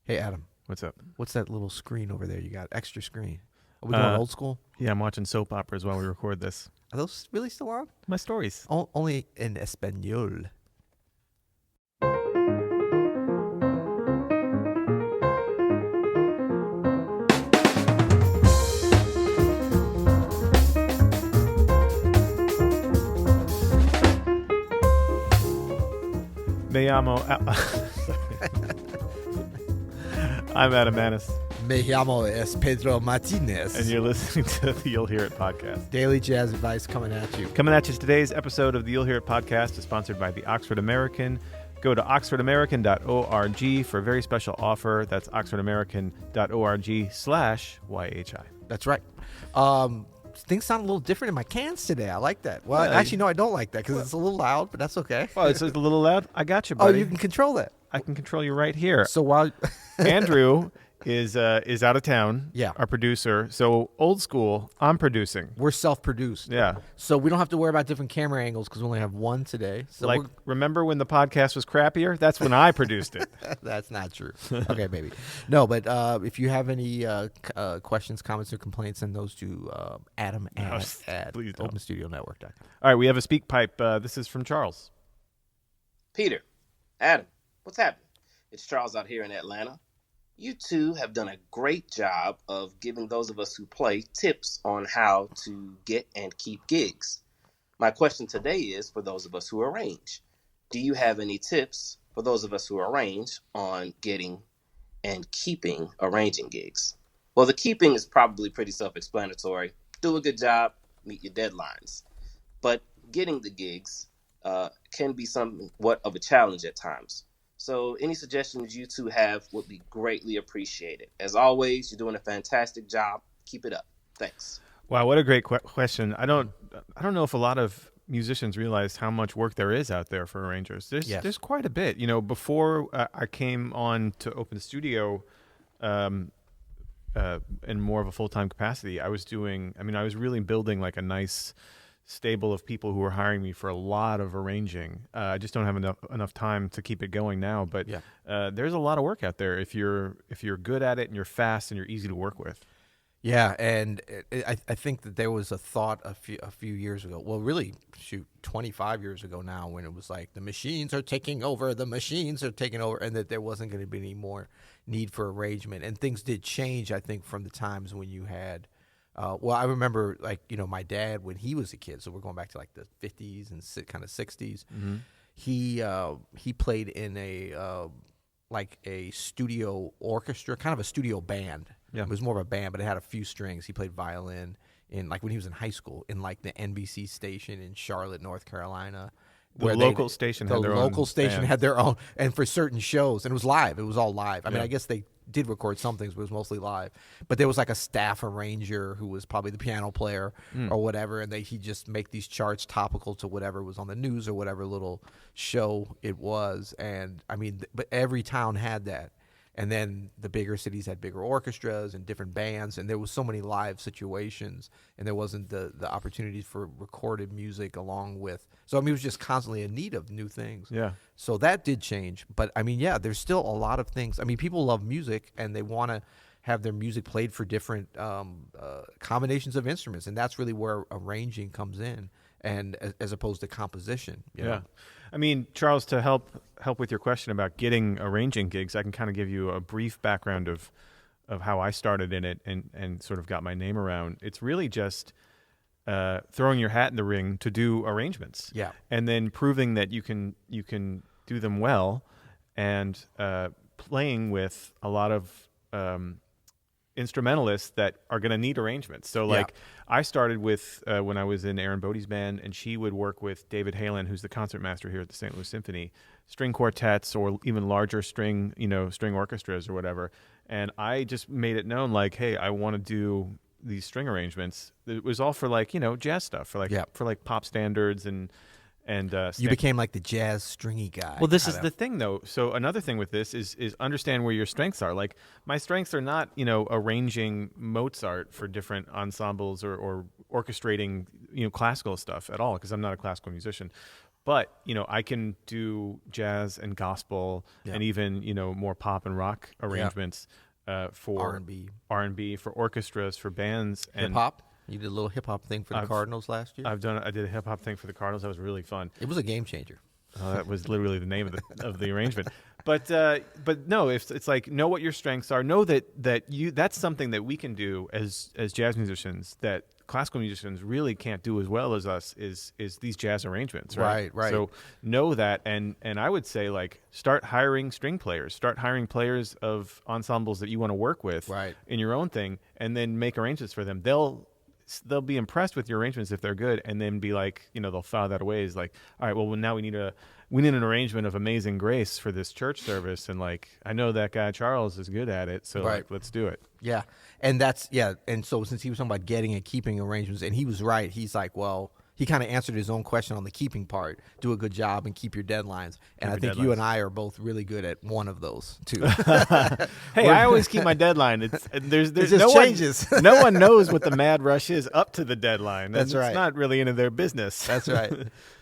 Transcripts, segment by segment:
Hey, Adam. What's up? What's that little screen over there you got? Extra screen. Are we going old school? Yeah, I'm watching soap operas while we record this. Are those really still on? My stories. Only in Espanol. Me llamo... I'm Adam Maness. Me llamo es Pedro Martinez. And you're listening to the You'll Hear It podcast. Daily jazz advice coming at you. Coming at you, today's episode of the You'll Hear It podcast is sponsored by the Oxford American. Go to oxfordamerican.org for a very special offer. That's oxfordamerican.org/YHI. That's right. Things sound a little different in my cans today. I like that. Well, actually, no, I don't like that because it's a little loud, but that's okay. Oh, it's a little loud? I got you, Oh, buddy. you can control that. I can control you right here. So while Andrew is out of town. Yeah. Our producer. So old school, I'm producing. we're self-produced, Yeah. so we don't have to worry about different camera angles because we only have one today. So Like, remember when the podcast was crappier? That's when I produced it. that's not true. Okay, baby. No, but if you have any questions, comments, or complaints, send those to Adam at please don't. OpenStudioNetwork.com. All right, we have a speak pipe. This is from Charles. Peter, Adam, what's happening? It's Charles out here in Atlanta. You two have done a great job of giving those of us who play tips on how to get and keep gigs. My question today is for those of us who arrange. Do you have any tips for those of us who arrange on getting and keeping arranging gigs? Well, the keeping is probably pretty self-explanatory. Do a good job, meet your deadlines. But getting the gigs can be somewhat of a challenge at times. So any suggestions you two have would be greatly appreciated. As always, you're doing a fantastic job. Keep it up. Thanks. Wow, what a great question. I don't know if a lot of musicians realize how much work there is out there for arrangers. There's quite a bit. You know, before I came on to Open Studio in more of a full-time capacity, I was really building like a nice stable of people who were hiring me for a lot of arranging. I just don't have enough time to keep it going now. But there's a lot of work out there if you're good at it and you're fast and you're easy to work with. Yeah, and I think that there was a thought a few years ago. Well, really, 25 years ago now, when it was like the machines are taking over, and that there wasn't going to be any more need for arrangement. And things did change, I think, from the times when you had. I remember, like, you know, my dad when he was a kid. So we're going back to like the 50s and kind of 60s. Mm-hmm. He played in a studio orchestra, kind of a studio band. Yeah. It was more of a band, but it had a few strings. He played violin in, like, when he was in high school, in like the NBC station in Charlotte, North Carolina. The local station had their own, and for certain shows, and it was live. It was all live. I mean, Yeah. I guess they did record some things, but it was mostly live. But there was like a staff arranger who was probably the piano player or whatever, and he'd just make these charts topical to whatever was on the news or whatever little show it was. And I mean, but every town had that. And then the bigger cities had bigger orchestras and different bands, and there was so many live situations, and there wasn't the opportunities for recorded music along with. So I mean, it was just constantly in need of new things. Yeah. So that did change, but I mean, yeah, there's still a lot of things. I mean, people love music, and they want to have their music played for different combinations of instruments, and that's really where arranging comes in, and as opposed to composition. You know? I mean, Charles, to help with your question about getting arranging gigs, I can kind of give you a brief background of how I started in it and sort of got my name around. It's really just throwing your hat in the ring to do arrangements. Yeah. And then proving that you can do them well, and playing with a lot of instrumentalists that are going to need arrangements. So like I started with when I was in Aaron Bodie's band, and she would work with David Halen, who's the concertmaster here at the St. Louis Symphony, string quartets or even larger string orchestras or whatever. And I just made it known, like, hey, I want to do these string arrangements. It was all for, like, you know, jazz stuff, for like pop standards and you became like the jazz stringy guy. Well, this is the thing, though. So another thing with this is understand where your strengths are. Like, my strengths are not, you know, arranging Mozart for different ensembles or orchestrating, you know, classical stuff at all, because I'm not a classical musician. But, I can do jazz and gospel and even, more pop and rock arrangements for R&B, for orchestras, for bands. Hip hop? You did a little hip hop thing for the Cardinals last year? I did a hip hop thing for the Cardinals. That was really fun. It was a game changer. That was literally the name of the arrangement. But no, it's like, know what your strengths are. Know that's something that we can do as jazz musicians that classical musicians really can't do as well as us is these jazz arrangements, right? Right. So know that, and I would say, like, start hiring string players, start hiring players of ensembles that you want to work with in your own thing, and then make arrangements for them. They'll be impressed with your arrangements if they're good, and then be like, they'll file that away as like, all right, well, now we need an arrangement of Amazing Grace for this church service, and like, I know that guy Charles is good at it, so like, let's do it. Yeah, and and so since he was talking about getting and keeping arrangements, and he was right, he's like, well, he kind of answered his own question on the keeping part. Do a good job and keep your deadlines. And I think you and I are both really good at one of those too. Hey, I always keep my deadline. It just no changes. No one knows what the mad rush is up to the deadline. That's right. It's not really into their business. That's right.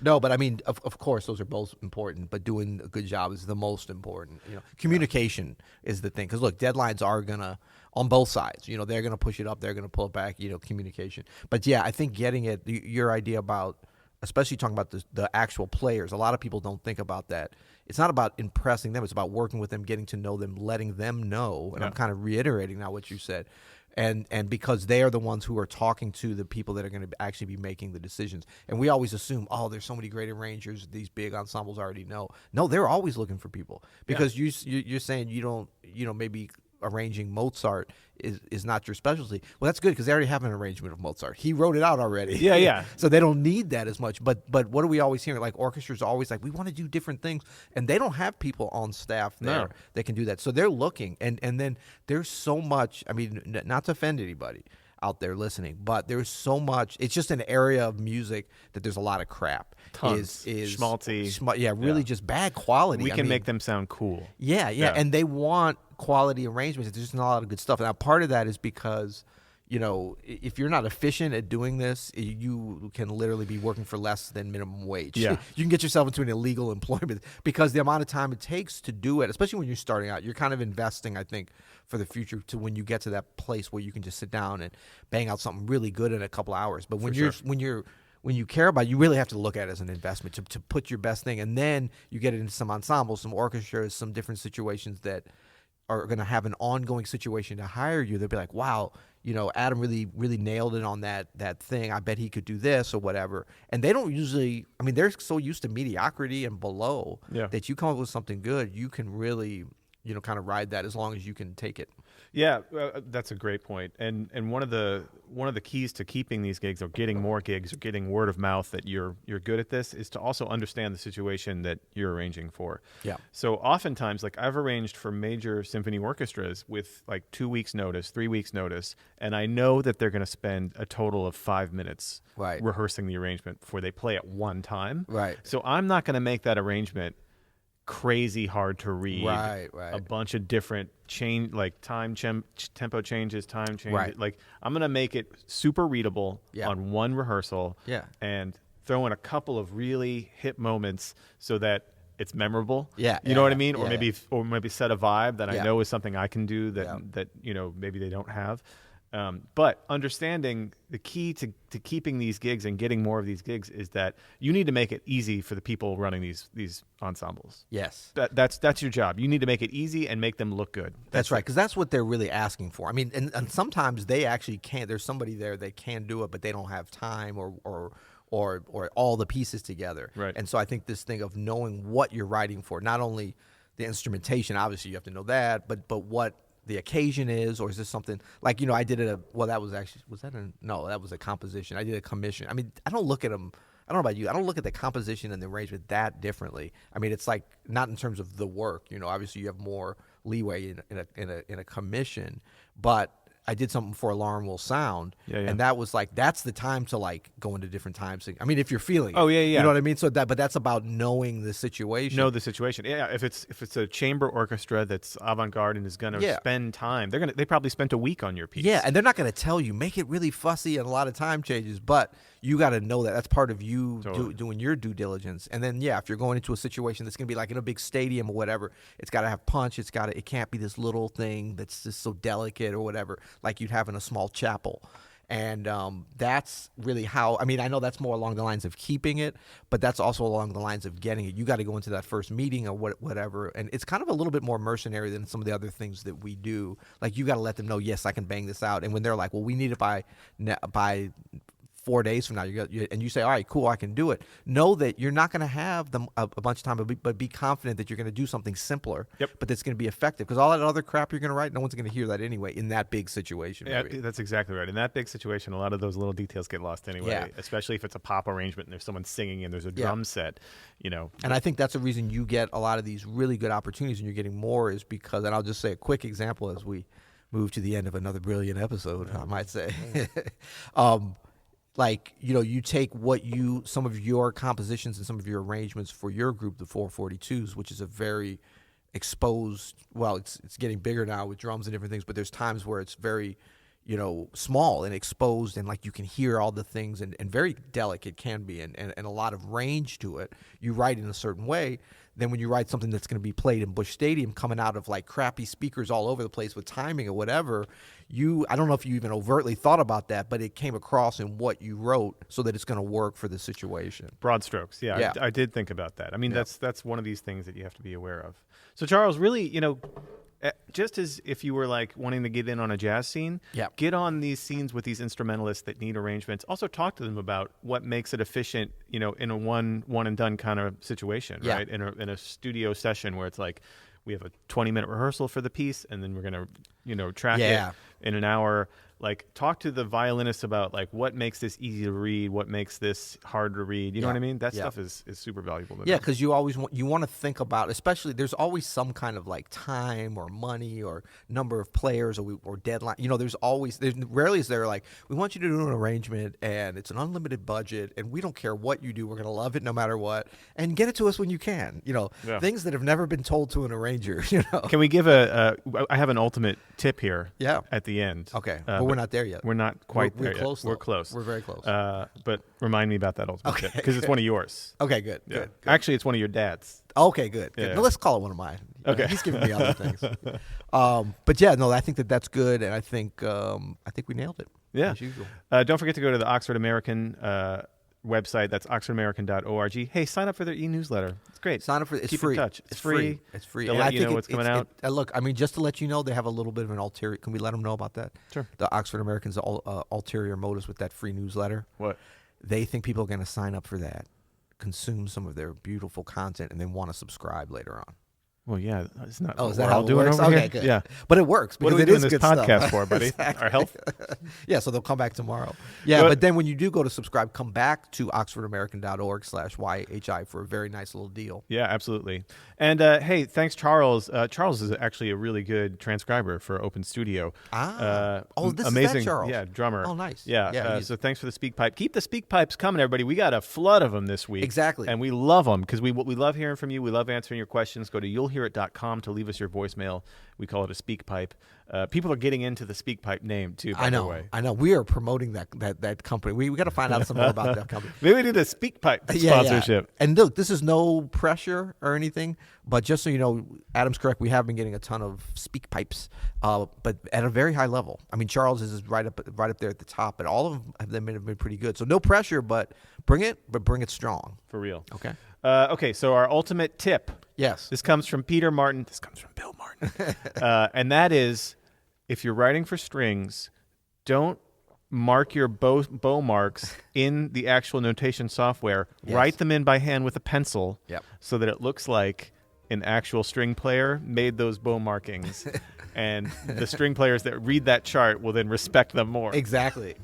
No, but I mean, of course, those are both important. But doing a good job is the most important. Communication is the thing. Because look, deadlines are gonna, on both sides, they're going to push it up, they're going to pull it back, communication. But yeah, I think getting it, your idea about, especially talking about the actual players, a lot of people don't think about that. It's not about impressing them, it's about working with them, getting to know them, letting them know. And I'm kind of reiterating now what you said. And because they are the ones who are talking to the people that are going to actually be making the decisions. And we always assume, there's so many great arrangers, these big ensembles already know. No, they're always looking for people. Because you're saying you don't, maybe arranging Mozart is not your specialty. Well, that's good because they already have an arrangement of Mozart. He wrote it out already. Yeah. So they don't need that as much. But what do we always hear? Like, orchestras are always like, we want to do different things, and they don't have people on staff there that can do that. So they're looking, and then there's so much. I mean, not to offend anybody out there listening, but there's so much. It's just an area of music that there's a lot of crap. Tons. Schmaltzy. Really just bad quality. We can make them sound cool. Yeah, and they want quality arrangements. There's just not a lot of good stuff. Now, part of that is because, if you're not efficient at doing this, you can literally be working for less than minimum wage. Yeah. You can get yourself into an illegal employment because the amount of time it takes to do it, especially when you're starting out, you're kind of investing, I think, for the future to when you get to that place where you can just sit down and bang out something really good in a couple hours. But when you care about it, you really have to look at it as an investment to put your best thing. And then you get it into some ensembles, some orchestras, some different situations that are going to have an ongoing situation to hire you. They'll be like, wow, Adam really, really nailed it on that thing. I bet he could do this or whatever. And they don't usually, they're so used to mediocrity and below that you come up with something good, you can really, kind of ride that as long as you can take it. Yeah, that's a great point. And one of the keys to keeping these gigs or getting more gigs or getting word of mouth that you're good at this is to also understand the situation that you're arranging for. Yeah. So oftentimes, like, I've arranged for major symphony orchestras with like 2 weeks notice, 3 weeks notice, and I know that they're going to spend a total of 5 minutes rehearsing the arrangement before they play it one time. Right. So I'm not going to make that arrangement crazy hard to read. Right. A bunch of different tempo changes, time changes. Like, I'm going to make it super readable on one rehearsal and throw in a couple of really hit moments so that it's memorable. You know what I mean? Or maybe set a vibe that I know is something I can do that maybe they don't have. But understanding the key to keeping these gigs and getting more of these gigs is that you need to make it easy for the people running these ensembles. Yes. That's your job. You need to make it easy and make them look good. That's right, because that's what they're really asking for. And sometimes they actually can't. There's somebody there that can do it, but they don't have time or all the pieces together. Right. And so I think this thing of knowing what you're writing for, not only the instrumentation, obviously you have to know that, but what the occasion is, or is this something like, I did that was a composition. I did a commission. I don't look at them. I don't know about you. I don't look at the composition and the arrangement that differently. It's like not in terms of the work. Obviously you have more leeway in a commission, but I did something for Alarm Will Sound, and that was like, that's the time to like go into different times. I mean, if you're feeling it. Oh, yeah. You know what I mean? So but that's about knowing the situation. Know the situation. Yeah, if it's a chamber orchestra that's avant-garde and is going to spend time, they probably spent a week on your piece. Yeah, and they're not going to tell you, make it really fussy and a lot of time changes, but you got to know that. That's part of you doing your due diligence. And then, if you're going into a situation that's going to be like in a big stadium or whatever, it's got to have punch. It can't be this little thing that's just so delicate or whatever, like you'd have in a small chapel. And that's really how, I mean, I know that's more along the lines of keeping it, but that's also along the lines of getting it. You got to go into that first meeting or whatever. And it's kind of a little bit more mercenary than some of the other things that we do. Like, you got to let them know, yes, I can bang this out. And when they're like, well, we need it by 4 days from now, and you say, all right, cool, I can do it. Know that you're not going to have them a bunch of time, but be confident that you're going to do something simpler, but that's going to be effective. Because all that other crap you're going to write, no one's going to hear that anyway in that big situation. Yeah, that's exactly right. In that big situation, a lot of those little details get lost anyway, especially if it's a pop arrangement and there's someone singing and there's a drum set, And I think that's the reason you get a lot of these really good opportunities and you're getting more is because, and I'll just say a quick example as we move to the end of another brilliant episode, I might say. Like, you take some of your compositions and some of your arrangements for your group, the 442s, which is a very exposed, well, it's getting bigger now with drums and different things, but there's times where it's very, small and exposed and like you can hear all the things and very delicate can be and a lot of range to it. You write in a certain way. Then when you write something that's going to be played in Busch Stadium coming out of like crappy speakers all over the place with timing or whatever, I don't know if you even overtly thought about that, but it came across in what you wrote so that it's going to work for the situation. Broad strokes. Yeah. I did think about that. I mean, that's one of these things that you have to be aware of. So Charles, really, just as if you were like wanting to get in on a jazz scene, get on these scenes with these instrumentalists that need arrangements. Also talk to them about what makes it efficient, in a one and done kind of situation, right? In a studio session where it's like we have a 20-minute rehearsal for the piece and then we're going to, track it in an hour. Like, talk to the violinist about like what makes this easy to read, what makes this hard to read. You know what I mean? That stuff is super valuable. Yeah, because you always want to think about, especially there's always some kind of like time or money or number of players or deadline. There's rarely is there like, we want you to do an arrangement and it's an unlimited budget and we don't care what you do, we're going to love it no matter what, and get it to us when you can. Things that have never been told to an arranger. Can we give I have an ultimate tip here? Yeah. At the end. Okay. But we're not there yet. We're not quite there close, yet. We're close. We're very close. But remind me about that ultimate tip because it's one of yours. Okay, good. Actually, it's one of your dad's. Okay, good. Yeah. Now let's call it one of mine. Okay. He's giving me other things. But yeah, no, I think that's good, and I think we nailed it. Yeah. As usual. Don't forget to go to the Oxford American website. That's oxfordamerican.org. Hey, sign up for their e-newsletter. It's great. Sign up for it. It's Keep free. in touch. It's free. It's free. They'll let you know what's coming out. Look, I mean, just to let you know, they have a little bit of an ulterior. Can we let them know about that? Sure. The Oxford American's ulterior motives with that free newsletter. What? They think people are going to sign up for that, consume some of their beautiful content, and then want to subscribe later on. Well, yeah, it's not. Oh, is that we're how all it doing works? over Okay, here? good. Yeah. But it works. What are we doing this podcast for, buddy? Exactly. Our health? Yeah, so they'll come back tomorrow. Yeah, but then when you do go to subscribe, come back to oxfordamerican.org/YHI for a very nice little deal. Yeah, absolutely. And hey, thanks, Charles. Charles is actually a really good transcriber for Open Studio. This amazing, is that Charles. Yeah, drummer. Oh, nice. Yeah. So thanks for the speak pipe. Keep the speak pipes coming, everybody. We got a flood of them this week. Exactly. And we love them because we love hearing from you. We love answering your questions. Go to you'llhearit.com to leave us your voicemail. We call it a speak pipe. People are getting into the speak pipe name too. By the way, I know. We are promoting that company. We got to find out some more about that company. Maybe we need a speak pipe sponsorship. Yeah. And look, this is no pressure or anything, but just so you know, Adam's correct. We have been getting a ton of speak pipes, but at a very high level. I mean, Charles is right up there at the top, but all of them have been pretty good. So no pressure, but bring it strong. For real. Okay. Okay, so our ultimate tip. Yes. This comes from Peter Martin. This comes from Bill Martin. And that is, if you're writing for strings, don't mark your bow marks in the actual notation software. Yes. Write them in by hand with a pencil so that it looks like an actual string player made those bow markings. And the string players that read that chart will then respect them more. Exactly.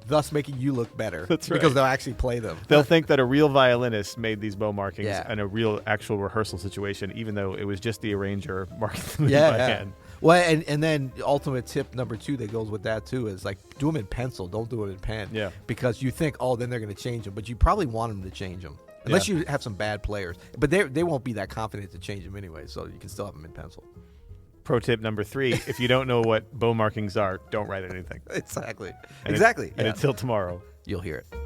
Thus making you look better. That's right. Because they'll actually play them. They'll think that a real violinist made these bow markings in a real actual rehearsal situation, even though it was just the arranger marking them by hand. Well, and then ultimate tip number 2 that goes with that too is like do them in pencil. Don't do them in pen. Yeah. Because you think, oh, then they're going to change them, but you probably want them to change them unless you have some bad players. But they won't be that confident to change them anyway, so you can still have them in pencil. Pro tip number 3: if you don't know what bow markings are, don't write anything. Exactly. And exactly. And until tomorrow, you'll hear it.